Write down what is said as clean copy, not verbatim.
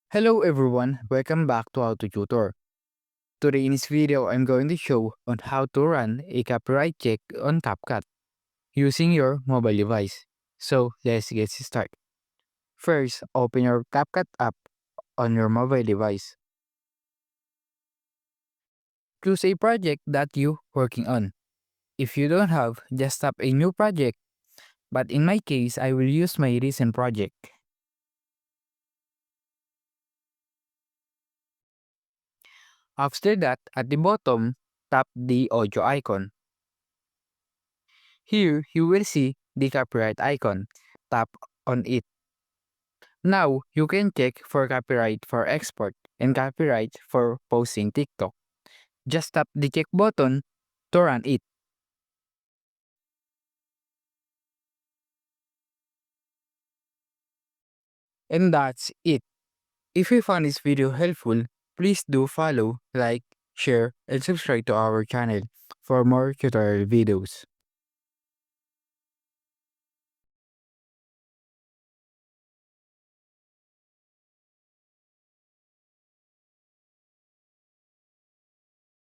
Hello everyone, welcome back to How to Tutor. Today in this video, I'm going to show on how to run a copyright check on Capcut using your mobile device. So let's get started. First, open your Capcut app on your mobile device. Choose a project that you're working on. If you don't have, just tap a new project, but in my case, I will use my recent project. After that, at the bottom, tap the audio icon. Here, you will see the copyright icon. Tap on it. Now, you can check for copyright for export and copyright for posting TikTok. Just tap the check button to run it. And that's it. If you found this video helpful, please do follow, like, share, and subscribe to our channel for more tutorial videos.